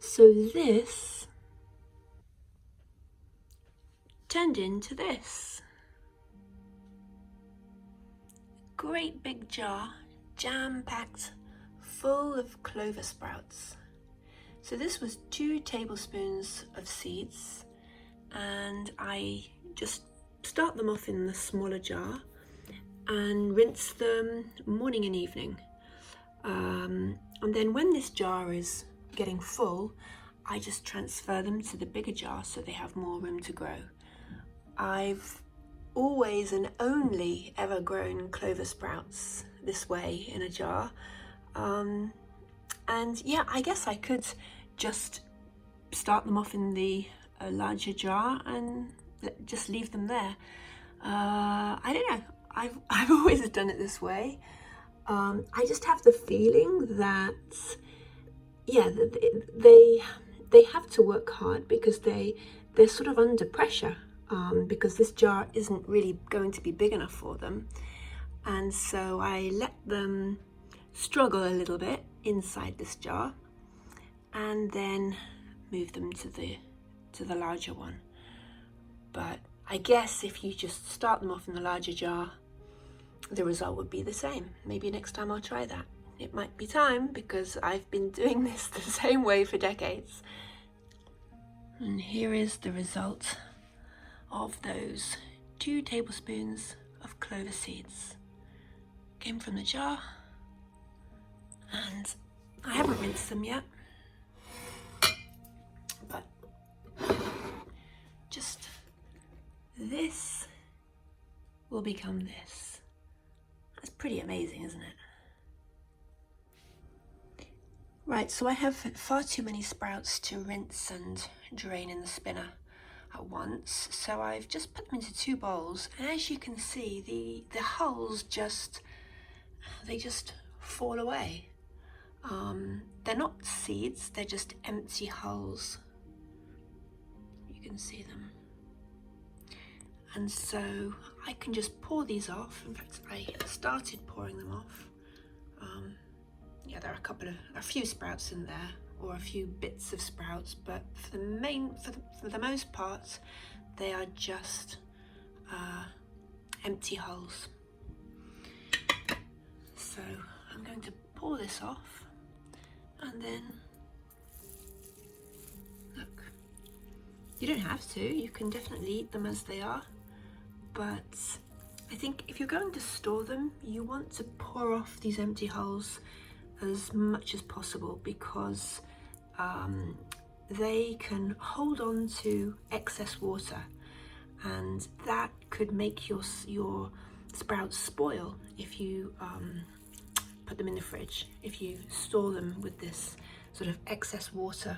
So this turned into this. Great big jar, jam-packed, full of clover sprouts. So this was 2 tablespoons of seeds, and I just start them off in the smaller jar and rinse them morning and evening. And then when this jar is getting full, I just transfer them to the bigger jar so they have more room to grow. I've always and only ever grown clover sprouts this way in a jar. And yeah, I guess I could just start them off in the larger jar and just leave them there. I don't know, I've always done it this way. I just have the feeling that, yeah, they have to work hard because they're sort of under pressure, because this jar isn't really going to be big enough for them. And so I let them struggle a little bit inside this jar and then move them to the larger one. But I guess if you just start them off in the larger jar, the result would be the same. Maybe next time I'll try that. It might be time because I've been doing this the same way for decades. And here is the result of those 2 tablespoons of clover seeds. Came from the jar, and I haven't rinsed them yet, but just this will become this. That's pretty amazing, isn't it? Right, so I have far too many sprouts to rinse and drain in the spinner at once, so I've just put them into 2 bowls, and as you can see, the hulls just fall away. They're not seeds, they're just empty hulls. You can see them. And so I can just pour these off. In fact, I started pouring them off. Yeah, there are a few sprouts in there, or a few bits of sprouts, but for the most part, they are just empty hulls. So I'm going to pour this off, and then look. You don't have to. You can definitely eat them as they are. But I think if you're going to store them, you want to pour off these empty hulls as much as possible, because they can hold on to excess water, and that could make your sprouts spoil if you put them in the fridge, if you store them with this sort of excess water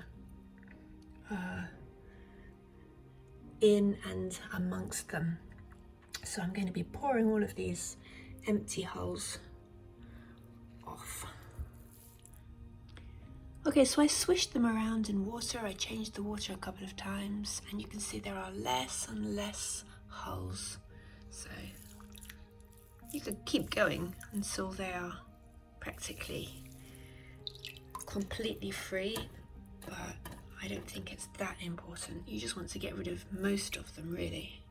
in and amongst them. So I'm going to be pouring all of these empty hulls off. Okay, so I swished them around in water. I changed the water a couple of times, and you can see there are less and less hulls. So you could keep going until they are practically completely free, but I don't think it's that important. You just want to get rid of most of them, really.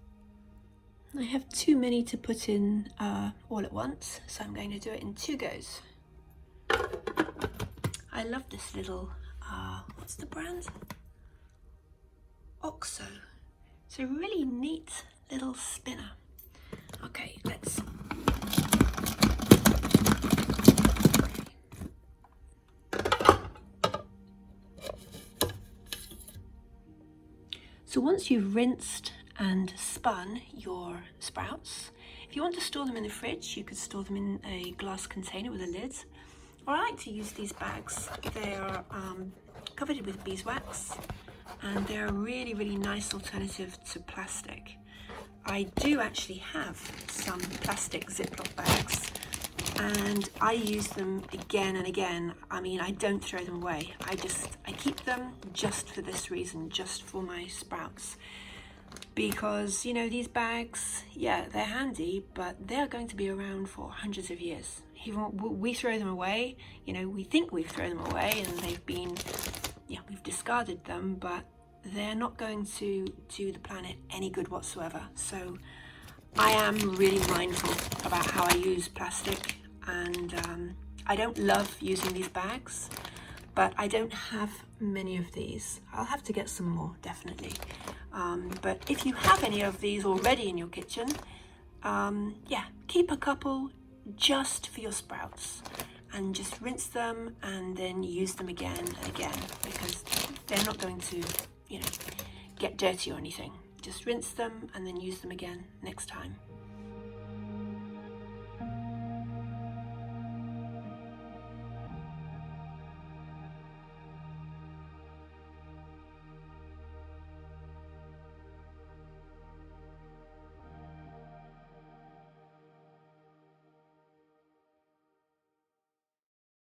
I have too many to put in all at once, so I'm going to do it in 2 goes. I love this little, what's the brand? Oxo. It's a really neat little spinner. Okay, let's... So once you've rinsed and spun your sprouts, if you want to store them in the fridge, you could store them in a glass container with a lid. Or I like to use these bags. They are covered with beeswax, and they're a really, really nice alternative to plastic. I do actually have some plastic Ziploc bags, and I use them again and again. I mean, I don't throw them away. I keep them just for this reason, just for my sprouts. Because, you know, these bags, yeah, they're handy, but they're going to be around for hundreds of years. Even we throw them away, you know, we think we've thrown them away, and they've been, yeah, we've discarded them, but they're not going to do the planet any good whatsoever. So I am really mindful about how I use plastic, and I don't love using these bags, but I don't have many of these. I'll have to get some more, definitely. But if you have any of these already in your kitchen, yeah, keep a couple just for your sprouts, and just rinse them and then use them again and again, because they're not going to, you know, get dirty or anything. Just rinse them and then use them again next time.